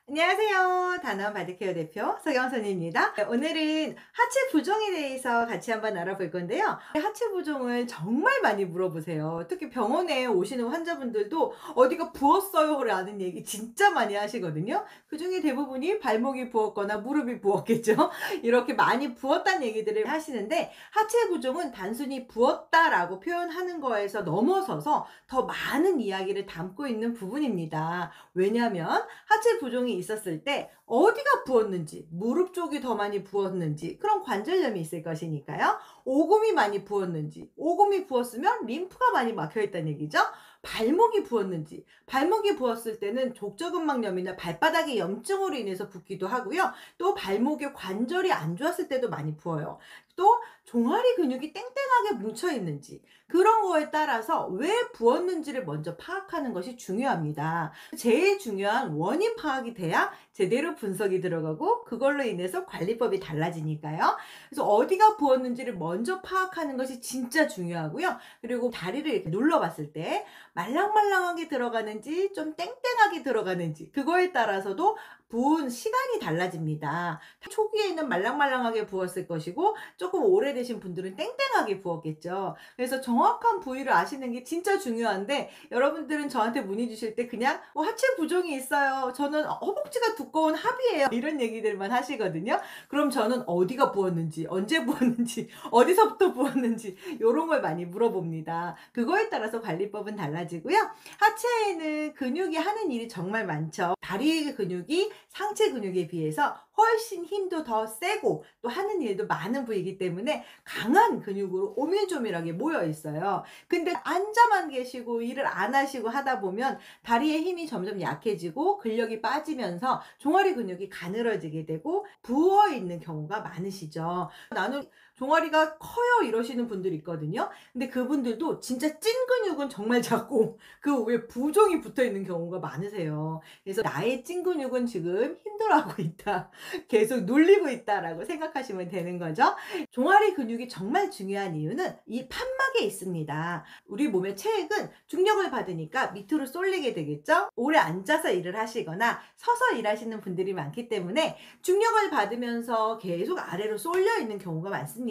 안녕하세요. 다나원 바디케어 대표 서경선입니다. 오늘은 하체 부종에 대해서 같이 한번 알아볼 건데요. 하체 부종을 정말 많이 물어보세요. 특히 병원에 오시는 환자분들도 어디가 부었어요 라는 얘기 진짜 많이 하시거든요. 그 중에 대부분이 발목이 부었거나 무릎이 부었겠죠. 이렇게 많이 부었다는 얘기들을 하시는데, 하체 부종은 단순히 부었다라고 표현하는 거에서 넘어서서 더 많은 이야기를 담고 있는 부분입니다. 왜냐하면 하체 부종이 있었을 때 어디가 부었는지, 무릎 쪽이 더 많이 부었는지, 그런 관절염이 있을 것이니까요. 오금이 많이 부었는지, 오금이 부었으면 림프가 많이 막혀 있다는 얘기죠. 발목이 부었는지, 발목이 부었을 때는 족저근막염이나 발바닥의 염증으로 인해서 붓기도 하고요. 또 발목의 관절이 안 좋았을 때도 많이 부어요. 또 종아리 근육이 땡땡하게 뭉쳐 있는지, 그런 거에 따라서 왜 부었는지를 먼저 파악하는 것이 중요합니다. 제일 중요한 원인 파악이 돼야 제대로 분석이 들어가고, 그걸로 인해서 관리법이 달라지니까요. 그래서 어디가 부었는지를 먼저 파악하는 것이 진짜 중요하고요. 그리고 다리를 이렇게 눌러봤을 때 말랑말랑하게 들어가는지 좀 땡땡하게 들어가는지, 그거에 따라서도 부은 시간이 달라집니다. 초기에는 말랑말랑하게 부었을 것이고, 조금 오래되신 분들은 땡땡하게 부었겠죠. 그래서 정확한 부위를 아시는 게 진짜 중요한데, 여러분들은 저한테 문의 주실 때 그냥 하체 부종이 있어요, 저는 허벅지가 두꺼운 합이에요, 이런 얘기들만 하시거든요. 그럼 저는 어디가 부었는지, 언제 부었는지, 어디서부터 부었는지 요런 걸 많이 물어봅니다. 그거에 따라서 관리법은 달라지고요. 하체에는 근육이 하는 일이 정말 많죠. 다리 근육이 상체 근육에 비해서 훨씬 힘도 더 세고 또 하는 일도 많은 부위이기 때문에 강한 근육으로 오밀조밀하게 모여 있어요. 근데 앉아만 계시고 일을 안 하시고 하다 보면 다리의 힘이 점점 약해지고 근력이 빠지면서 종아리 근육이 가늘어지게 되고 부어 있는 경우가 많으시죠. 나는 종아리가 커요 이러시는 분들이 있거든요. 근데 그분들도 진짜 찐 근육은 정말 작고 그 위에 부종이 붙어 있는 경우가 많으세요. 그래서 나의 찐 근육은 지금 힘들어하고 있다, 계속 눌리고 있다라고 생각하시면 되는 거죠. 종아리 근육이 정말 중요한 이유는 이 판막에 있습니다. 우리 몸의 체액은 중력을 받으니까 밑으로 쏠리게 되겠죠. 오래 앉아서 일을 하시거나 서서 일하시는 분들이 많기 때문에 중력을 받으면서 계속 아래로 쏠려 있는 경우가 많습니다.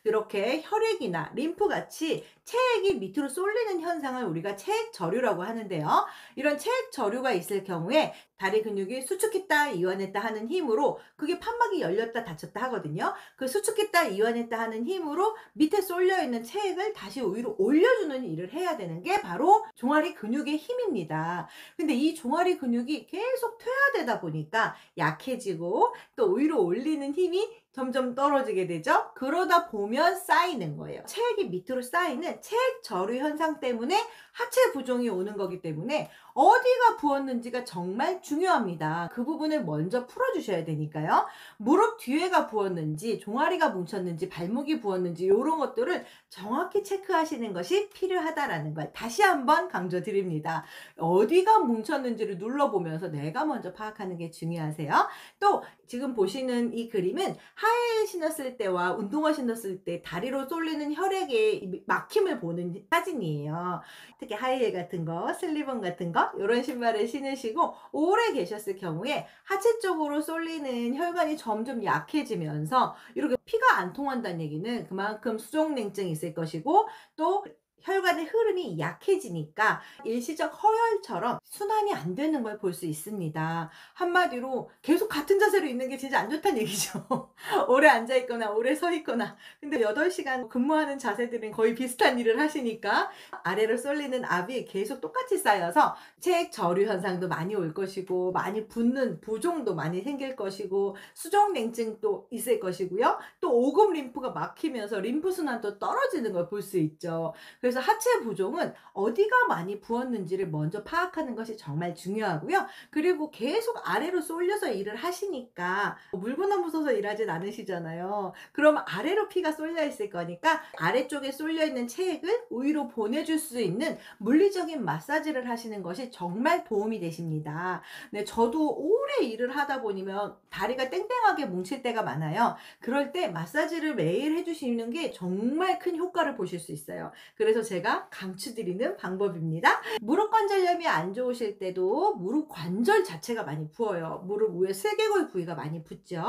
그렇게 혈액이나 림프 같이 체액이 밑으로 쏠리는 현상을 우리가 체액 저류라고 하는데요. 이런 체액 저류가 있을 경우에 다리 근육이 수축했다 이완했다 하는 힘으로, 그게 판막이 열렸다 닫혔다 하거든요. 그 수축했다 이완했다 하는 힘으로 밑에 쏠려 있는 체액을 다시 위로 올려주는 일을 해야 되는 게 바로 종아리 근육의 힘입니다. 근데 이 종아리 근육이 계속 퇴화되다 보니까 약해지고 또 위로 올리는 힘이 점점 떨어지게 되죠. 그러다 보면 쌓이는 거예요. 체액이 밑으로 쌓이는 체액 저류 현상 때문에 하체 부종이 오는 거기 때문에 어디가 부었는지가 정말 중요합니다. 그 부분을 먼저 풀어주셔야 되니까요. 무릎 뒤에가 부었는지, 종아리가 뭉쳤는지, 발목이 부었는지 이런 것들을 정확히 체크하시는 것이 필요하다라는 걸 다시 한번 강조드립니다. 어디가 뭉쳤는지를 눌러보면서 내가 먼저 파악하는 게 중요하세요. 또 지금 보시는 이 그림은 하이힐 신었을 때와 운동화 신었을 때 다리로 쏠리는 혈액의 이 막힘을 보는 사진이에요. 특히 하이힐 같은 거, 슬리번 같은 거, 이런 신발을 신으시고 오래 계셨을 경우에 하체 쪽으로 쏠리는 혈관이 점점 약해지면서 이렇게 피가 안 통한다는 얘기는 그만큼 수족냉증이 있을 것이고, 또 혈관의 흐름이 약해지니까 일시적 허혈처럼 순환이 안 되는 걸 볼 수 있습니다. 한마디로 계속 같은 자세로 있는 게 진짜 안 좋다는 얘기죠. 오래 앉아 있거나 오래 서 있거나. 근데 8시간 근무하는 자세들은 거의 비슷한 일을 하시니까 아래로 쏠리는 압이 계속 똑같이 쌓여서 체액 저류 현상도 많이 올 것이고, 많이 붓는 부종도 많이 생길 것이고, 수족냉증도 있을 것이고요. 또 오금 림프가 막히면서 림프 순환도 떨어지는 걸 볼 수 있죠. 그래서 하체 부종은 어디가 많이 부었는지를 먼저 파악하는 것이 정말 중요하고요. 그리고 계속 아래로 쏠려서 일을 하시니까 물구나무 서서 일하진 않으시잖아요. 그럼 아래로 피가 쏠려 있을 거니까 아래쪽에 쏠려 있는 체액을 위로 보내줄 수 있는 물리적인 마사지를 하시는 것이 정말 도움이 되십니다. 네, 저도 오래 일을 하다 보면 다리가 땡땡하게 뭉칠 때가 많아요. 그럴 때 마사지를 매일 해주시는 게 정말 큰 효과를 보실 수 있어요. 그래서 그래서 제가 강추드리는 방법입니다. 무릎 관절염이 안 좋으실 때도 무릎 관절 자체가 많이 부어요. 무릎 위에 슬개골 부위가 많이 붓죠.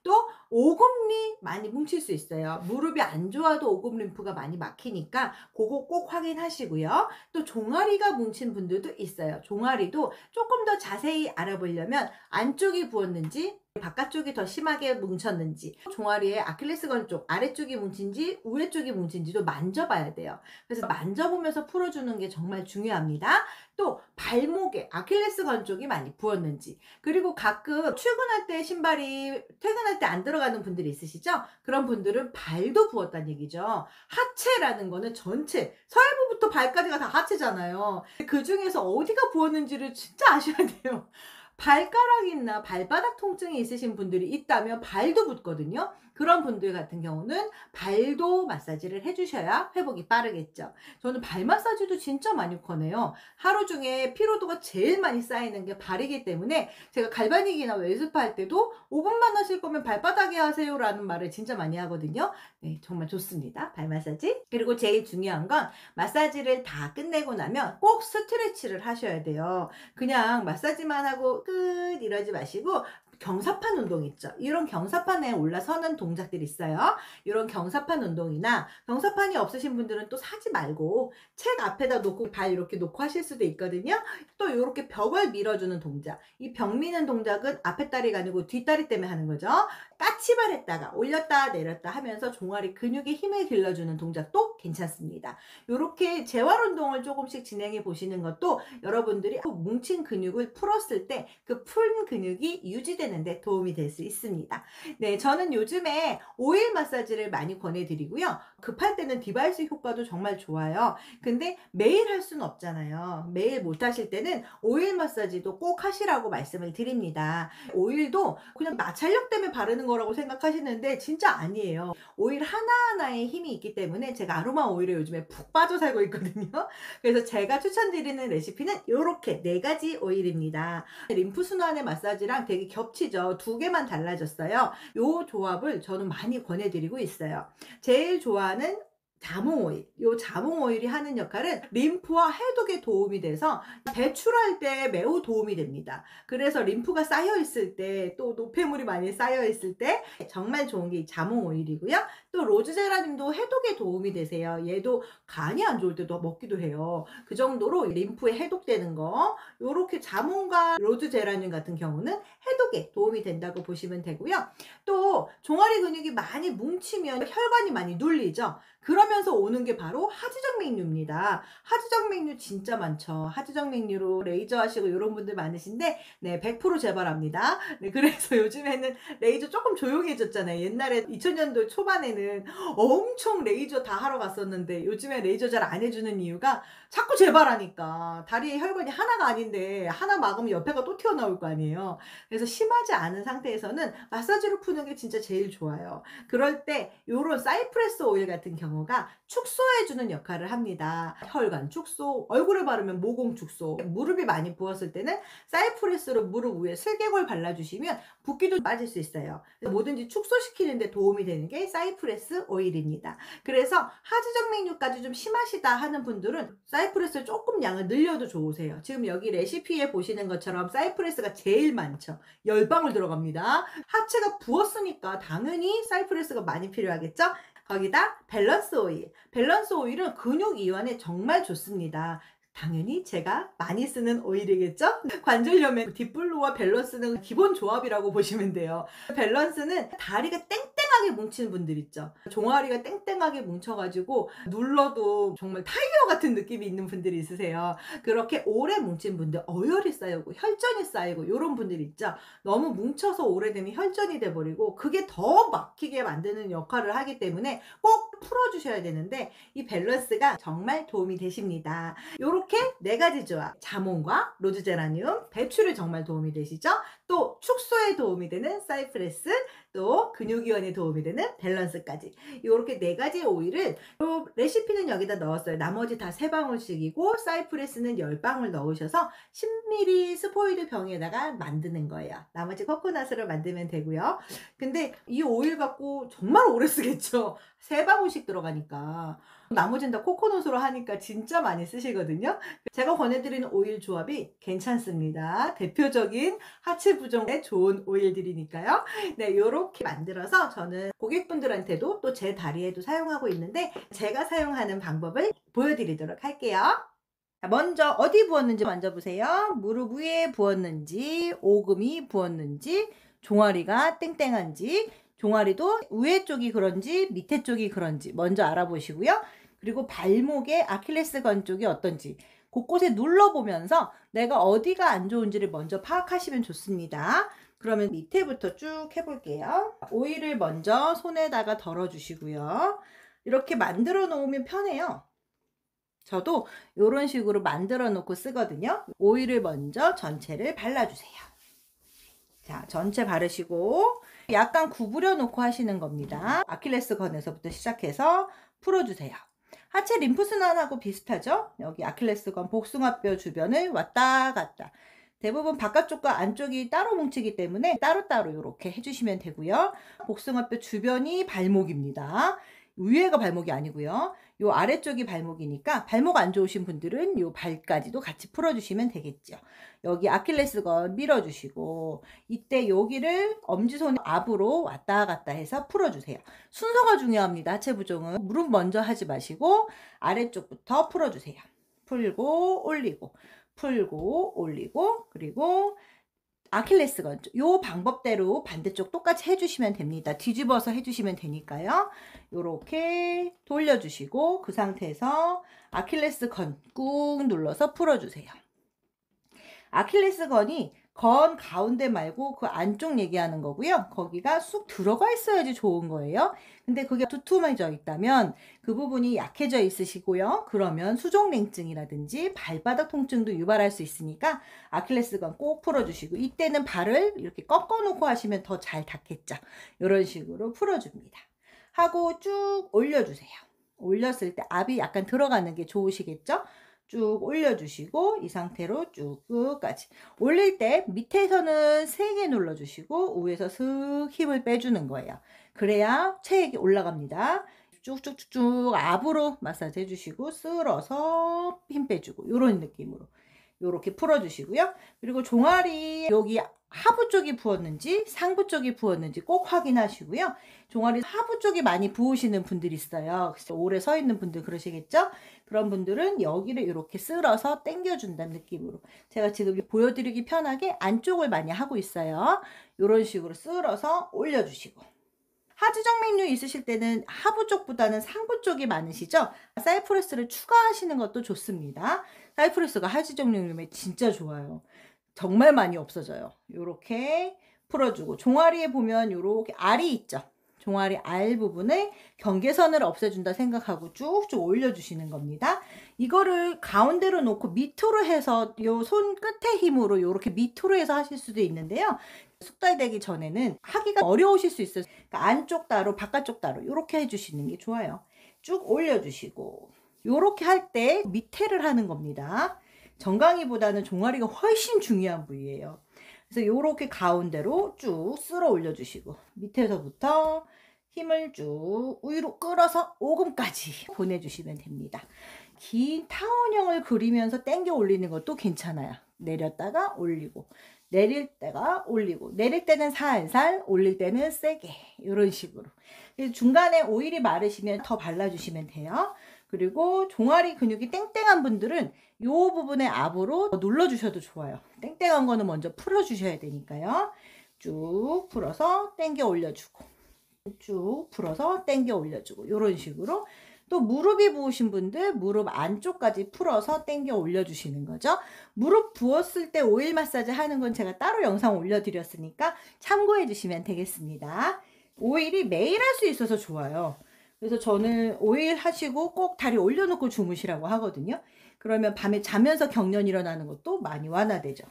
또 오금이 많이 뭉칠 수 있어요. 무릎이 안 좋아도 오금 림프가 많이 막히니까 그거 꼭 확인하시고요. 또 종아리가 뭉친 분들도 있어요. 종아리도 조금 더 자세히 알아보려면 안쪽이 부었는지 바깥쪽이 더 심하게 뭉쳤는지, 종아리의 아킬레스건 쪽 아래쪽이 뭉친지 위에 쪽이 뭉친지도 만져봐야 돼요. 그래서 만져보면서 풀어주는 게 정말 중요합니다. 또 발목에 아킬레스건 쪽이 많이 부었는지, 그리고 가끔 출근할 때 신발이 퇴근할 때 안 들어가는 분들이 있으시죠? 그런 분들은 발도 부었다는 얘기죠. 하체라는 거는 전체 서해부부터 발까지가 다 하체잖아요. 그 중에서 어디가 부었는지를 진짜 아셔야 돼요. 발가락이나 발바닥 통증이 있으신 분들이 있다면 발도 붓거든요. 그런 분들 같은 경우는 발도 마사지를 해주셔야 회복이 빠르겠죠. 저는 발 마사지도 진짜 많이 권해요. 하루 중에 피로도가 제일 많이 쌓이는 게 발이기 때문에 제가 갈바닉이나 웨스프할 때도 5분만 하실 거면 발바닥에 하세요라는 말을 진짜 많이 하거든요. 네, 정말 좋습니다. 발 마사지. 그리고 제일 중요한 건 마사지를 다 끝내고 나면 꼭 스트레치를 하셔야 돼요. 그냥 마사지만 하고 끝 이러지 마시고 경사판 운동 있죠. 이런 경사판에 올라서는 동작들이 있어요. 이런 경사판 운동이나, 경사판이 없으신 분들은 또 사지 말고 책 앞에다 놓고 발 이렇게 놓고 하실 수도 있거든요. 또 이렇게 벽을 밀어주는 동작, 이 벽 미는 동작은 앞에 다리가 아니고 뒷다리 때문에 하는 거죠. 까치발 했다가 올렸다 내렸다 하면서 종아리 근육에 힘을 길러주는 동작도 괜찮습니다. 이렇게 재활 운동을 조금씩 진행해 보시는 것도 여러분들이 뭉친 근육을 풀었을 때 그 푼 근육이 유지되는데 도움이 될 수 있습니다. 네, 저는 요즘에 오일 마사지를 많이 권해드리고요. 급할 때는 디바이스 효과도 정말 좋아요. 근데 매일 할 수는 없잖아요. 매일 못 하실 때는 오일 마사지도 꼭 하시라고 말씀을 드립니다. 오일도 그냥 마찰력 때문에 바르는 거라고 생각하시는데 진짜 아니에요. 오일 하나하나에 힘이 있기 때문에 제가 아로마 오일에 요즘에 푹 빠져 살고 있거든요. 그래서 제가 추천드리는 레시피는 이렇게 4가지 오일입니다. 림프순환의 마사지랑 되게 겹치죠. 2개만 달라졌어요. 이 조합을 저는 많이 권해드리고 있어요. 제일 좋아하는 자몽 오일. 이 자몽 오일이 하는 역할은 림프와 해독에 도움이 돼서 배출할 때 매우 도움이 됩니다. 그래서 림프가 쌓여 있을 때, 또 노폐물이 많이 쌓여 있을 때 정말 좋은 게 이 자몽 오일이고요. 또 로즈제라늄도 해독에 도움이 되세요. 얘도 간이 안 좋을 때도 먹기도 해요. 그 정도로 림프에 해독되는 거, 요렇게 자몽과 로즈제라늄 같은 경우는 해독에 도움이 된다고 보시면 되고요. 또 종아리 근육이 많이 뭉치면 혈관이 많이 눌리죠. 그러면서 오는 게 바로 하지정맥류입니다. 하지정맥류 진짜 많죠. 하지정맥류로 레이저 하시고 이런 분들 많으신데, 네, 100% 재발합니다. 네, 그래서 요즘에는 레이저 조금 조용해졌잖아요. 옛날에 2000년도 초반에는 엄청 레이저 다 하러 갔었는데 요즘에 레이저 잘 안 해주는 이유가 자꾸 재발하니까. 다리에 혈관이 하나가 아닌데 하나 막으면 옆에가 또 튀어나올 거 아니에요. 그래서 심하지 않은 상태에서는 마사지로 푸는 게 진짜 제일 좋아요. 그럴 때 요런 사이프레스 오일 같은 경우가 축소해주는 역할을 합니다. 혈관 축소, 얼굴에 바르면 모공 축소, 무릎이 많이 부었을 때는 사이프레스로 무릎 위에 슬개골 발라주시면 붓기도 빠질 수 있어요. 뭐든지 축소시키는 데 도움이 되는 게 사이프레스 오일입니다. 그래서 하지정맥류까지 좀 심하시다 하는 분들은 사이프레스 조금 양을 늘려도 좋으세요. 지금 여기 레시피에 보시는 것처럼 사이프레스가 제일 많죠. 10방울 들어갑니다. 하체가 부었으니까 당연히 사이프레스가 많이 필요하겠죠. 거기다 밸런스 오일. 밸런스 오일은 근육 이완에 정말 좋습니다. 당연히 제가 많이 쓰는 오일이겠죠? 관절염에 딥블루와 밸런스는 기본 조합이라고 보시면 돼요. 밸런스는 다리가 땡땡하게 뭉치는 분들 있죠. 종아리가 땡땡하게 뭉쳐가지고 눌러도 정말 타이어 같은 느낌이 있는 분들이 있으세요. 그렇게 오래 뭉친 분들, 어혈이 쌓이고 혈전이 쌓이고 이런 분들 있죠. 너무 뭉쳐서 오래되면 혈전이 돼버리고 그게 더 막히게 만드는 역할을 하기 때문에 꼭 풀어주셔야 되는데 이 밸런스가 정말 도움이 되십니다. 이렇게 4가지 조합, 자몽과 로즈제라늄, 배출에 정말 도움이 되시죠. 또 축소에 도움이 되는 사이프레스, 또 근육이완에 도움이 되는 밸런스까지, 이렇게 4가지 오일을 요 레시피는 여기다 넣었어요. 나머지 다 3방울씩이고 사이프레스는 10방울 넣으셔서 10ml 스포이드 병에다가 만드는 거예요. 나머지 코코넛으로 만들면 되고요. 근데 이 오일 갖고 정말 오래 쓰겠죠. 3방울 번씩 들어가니까. 나머지는 다 코코넛으로 하니까 진짜 많이 쓰시거든요. 제가 권해드리는 오일 조합이 괜찮습니다. 대표적인 하체 부종에 좋은 오일들이니까요. 네, 요렇게 만들어서 저는 고객분들한테도 또 제 다리에도 사용하고 있는데, 제가 사용하는 방법을 보여드리도록 할게요. 먼저 어디 부었는지 만져보세요. 무릎 위에 부었는지, 오금이 부었는지, 종아리가 땡땡한지, 종아리도 위에 쪽이 그런지 밑에 쪽이 그런지 먼저 알아보시고요. 그리고 발목의 아킬레스건 쪽이 어떤지 곳곳에 눌러보면서 내가 어디가 안 좋은지를 먼저 파악하시면 좋습니다. 그러면 밑에부터 쭉 해볼게요. 오일을 먼저 손에다가 덜어주시고요. 이렇게 만들어 놓으면 편해요. 저도 이런 식으로 만들어 놓고 쓰거든요. 오일을 먼저 전체를 발라주세요. 자, 전체 바르시고 약간 구부려 놓고 하시는 겁니다. 아킬레스건에서부터 시작해서 풀어주세요. 하체 림프순환하고 비슷하죠? 여기 아킬레스건 복숭아뼈 주변을 왔다 갔다. 대부분 바깥쪽과 안쪽이 따로 뭉치기 때문에 따로따로 이렇게 해주시면 되고요. 복숭아뼈 주변이 발목입니다. 위에가 발목이 아니고요. 요 아래쪽이 발목이니까 발목 안 좋으신 분들은 요 발까지도 같이 풀어주시면 되겠죠. 여기 아킬레스건 밀어주시고 이때 여기를 엄지손 앞으로 왔다 갔다 해서 풀어주세요. 순서가 중요합니다. 하체 부종은 무릎 먼저 하지 마시고 아래쪽부터 풀어주세요. 풀고 올리고 풀고 올리고 그리고 아킬레스건 요 방법대로 반대쪽 똑같이 해주시면 됩니다. 뒤집어서 해주시면 되니까요. 요렇게 돌려주시고 그 상태에서 아킬레스건 꾹 눌러서 풀어주세요. 아킬레스건이 건 가운데 말고 그 안쪽 얘기하는 거고요. 거기가 쑥 들어가 있어야지 좋은 거예요. 근데 그게 두툼해져 있다면 그 부분이 약해져 있으시고요. 그러면 수족냉증이라든지 발바닥 통증도 유발할 수 있으니까 아킬레스건 꼭 풀어주시고 이때는 발을 이렇게 꺾어 놓고 하시면 더 잘 닿겠죠. 이런 식으로 풀어줍니다. 하고 쭉 올려주세요. 올렸을 때 압이 약간 들어가는 게 좋으시겠죠? 쭉 올려주시고 이 상태로 쭉 끝까지 올릴 때 밑에서는 세게 눌러주시고 위에서 슥 힘을 빼주는 거예요. 그래야 체액이 올라갑니다. 쭉쭉쭉쭉 압으로 마사지 해주시고 쓸어서 힘 빼주고 이런 느낌으로 이렇게 풀어주시고요. 그리고 종아리 여기 하부 쪽이 부었는지 상부 쪽이 부었는지 꼭 확인하시고요. 종아리 하부 쪽이 많이 부으시는 분들이 있어요. 오래 서 있는 분들 그러시겠죠? 그런 분들은 여기를 이렇게 쓸어서 당겨준다는 느낌으로 제가 지금 보여드리기 편하게 안쪽을 많이 하고 있어요. 이런 식으로 쓸어서 올려주시고 하지정맥류 있으실 때는 하부 쪽보다는 상부 쪽이 많으시죠? 사이프러스를 추가하시는 것도 좋습니다. 사이프러스가 하지정맥류에 진짜 좋아요. 정말 많이 없어져요. 요렇게 풀어주고 종아리에 보면 요렇게 알이 있죠. 종아리 알 부분을 경계선을 없애준다 생각하고 쭉쭉 올려주시는 겁니다. 이거를 가운데로 놓고 밑으로 해서 요 손 끝의 힘으로 요렇게 밑으로 해서 하실 수도 있는데요. 숙달되기 전에는 하기가 어려우실 수 있어요. 그러니까 안쪽 따로 바깥쪽 따로 요렇게 해주시는 게 좋아요. 쭉 올려주시고 요렇게 할 때 밑에를 하는 겁니다. 정강이보다는 종아리가 훨씬 중요한 부위예요. 그래서 요렇게 가운데로 쭉 쓸어 올려주시고 밑에서부터 힘을 쭉 위로 끌어서 오금까지 보내주시면 됩니다. 긴 타원형을 그리면서 당겨 올리는 것도 괜찮아요. 내렸다가 올리고 내릴 때가 올리고 내릴 때는 살살 올릴 때는 세게 이런 식으로 중간에 오일이 마르시면 더 발라주시면 돼요. 그리고 종아리 근육이 땡땡한 분들은 이 부분의 압으로 눌러주셔도 좋아요. 땡땡한 거는 먼저 풀어주셔야 되니까요. 쭉 풀어서 당겨 올려주고 쭉 풀어서 당겨 올려주고 이런 식으로 또 무릎이 부으신 분들 무릎 안쪽까지 풀어서 당겨 올려주시는 거죠. 무릎 부었을 때 오일 마사지 하는 건 제가 따로 영상 올려드렸으니까 참고해 주시면 되겠습니다. 오일이 매일 할 수 있어서 좋아요. 그래서 저는 오일 하시고 꼭 다리 올려놓고 주무시라고 하거든요. 그러면 밤에 자면서 경련 일어나는 것도 많이 완화되죠.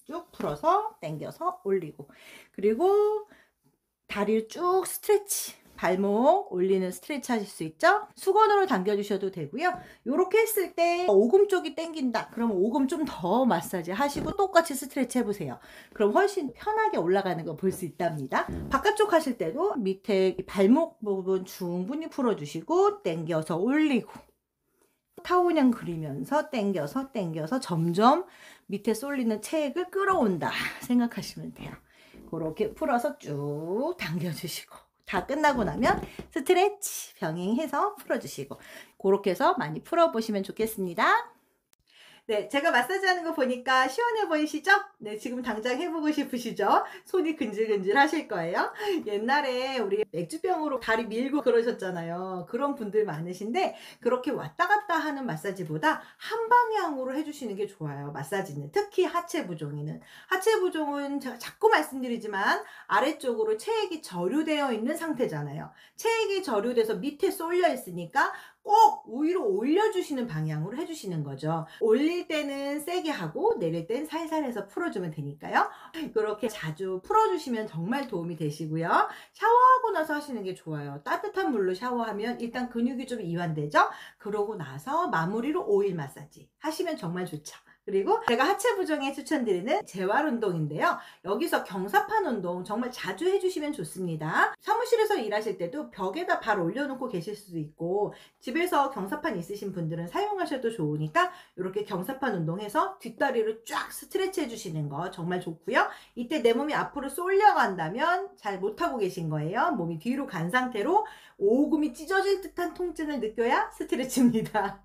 쭉 풀어서 당겨서 올리고 그리고 다리를 쭉 스트레치 발목 올리는 스트레치 하실 수 있죠? 수건으로 당겨주셔도 되고요. 이렇게 했을 때 오금 쪽이 당긴다. 그러면 오금 좀 더 마사지 하시고 똑같이 스트레치 해보세요. 그럼 훨씬 편하게 올라가는 거 볼 수 있답니다. 바깥쪽 하실 때도 밑에 발목 부분 충분히 풀어주시고 당겨서 올리고 타원형 그리면서 당겨서 점점 밑에 쏠리는 체액을 끌어온다 생각하시면 돼요. 그렇게 풀어서 쭉 당겨주시고 다 끝나고 나면 스트레치 병행해서 풀어주시고 그렇게 해서 많이 풀어보시면 좋겠습니다. 네, 제가 마사지 하는 거 보니까 시원해 보이시죠? 네, 지금 당장 해보고 싶으시죠? 손이 근질근질 하실 거예요. 옛날에 우리 맥주병으로 다리 밀고 그러셨잖아요. 그런 분들 많으신데 그렇게 왔다 갔다 하는 마사지보다 한 방향으로 해주시는 게 좋아요. 마사지는 특히 하체 부종에는. 하체 부종은 제가 자꾸 말씀드리지만 아래쪽으로 체액이 저류되어 있는 상태잖아요. 체액이 저류돼서 밑에 쏠려 있으니까 꼭 위로 올려주시는 방향으로 해주시는 거죠. 올릴 때는 세게 하고 내릴 땐 살살 해서 풀어주면 되니까요. 그렇게 자주 풀어주시면 정말 도움이 되시고요. 샤워하고 나서 하시는 게 좋아요. 따뜻한 물로 샤워하면 일단 근육이 좀 이완되죠. 그러고 나서 마무리로 오일 마사지 하시면 정말 좋죠. 그리고 제가 하체 부종에 추천드리는 재활 운동인데요. 여기서 경사판 운동 정말 자주 해주시면 좋습니다. 사무실에서 일하실 때도 벽에다 발 올려놓고 계실 수도 있고 집에서 경사판 있으신 분들은 사용하셔도 좋으니까 이렇게 경사판 운동해서 뒷다리를 쫙 스트레치 해주시는 거 정말 좋고요. 이때 내 몸이 앞으로 쏠려간다면 잘 못하고 계신 거예요. 몸이 뒤로 간 상태로 오금이 찢어질 듯한 통증을 느껴야 스트레치입니다.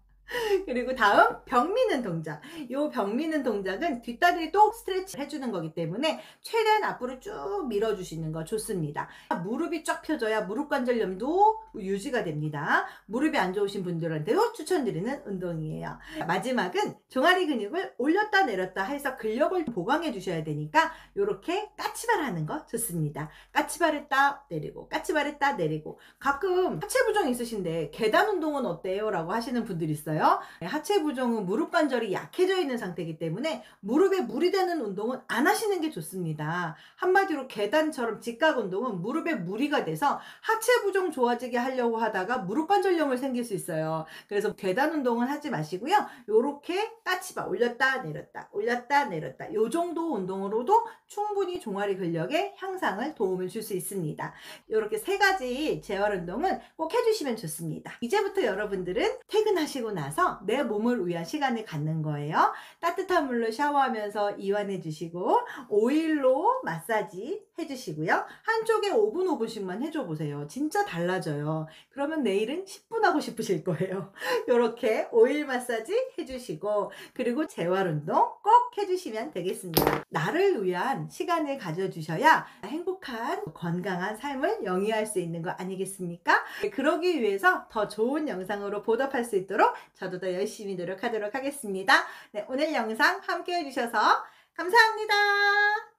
그리고 다음 벽 미는 동작. 이 벽 미는 동작은 뒷다리를 또 스트레치 해주는 거기 때문에 최대한 앞으로 쭉 밀어주시는 거 좋습니다. 무릎이 쫙 펴져야 무릎 관절염도 유지가 됩니다. 무릎이 안 좋으신 분들한테도 추천드리는 운동이에요. 마지막은 종아리 근육을 올렸다 내렸다 해서 근력을 보강해 주셔야 되니까 이렇게 까치발 하는 거 좋습니다. 까치발 했다 내리고 까치발 했다 내리고. 가끔 하체 부종 있으신데 계단 운동은 어때요? 라고 하시는 분들이 있어요. 하체 부종은 무릎 관절이 약해져 있는 상태이기 때문에 무릎에 무리 되는 운동은 안 하시는 게 좋습니다. 한마디로 계단처럼 직각 운동은 무릎에 무리가 돼서 하체 부종 좋아지게 하려고 하다가 무릎 관절염을 생길 수 있어요. 그래서 계단 운동은 하지 마시고요. 요렇게 까치바 올렸다 내렸다 요 정도 운동으로도 충분히 종아리 근력의 향상을 도움을 줄 수 있습니다. 요렇게 세 가지 재활 운동은 꼭 해주시면 좋습니다. 이제부터 여러분들은 퇴근하시고 나서 내 몸을 위한 시간을 갖는 거예요. 따뜻한 물로 샤워하면서 이완해 주시고 오일로 마사지 해주시고요. 한쪽에 5분 5분씩만 해줘 보세요. 진짜 달라져요. 그러면 내일은 10분 하고 싶으실 거예요. 이렇게 오일 마사지 해주시고 그리고 재활운동 꼭 해주시면 되겠습니다. 나를 위한 시간을 가져주셔야 행복한 건강한 삶을 영위할 수 있는 거 아니겠습니까? 그러기 위해서 더 좋은 영상으로 보답할 수 있도록 저도 더 열심히 노력하도록 하겠습니다. 네, 오늘 영상 함께 해주셔서 감사합니다.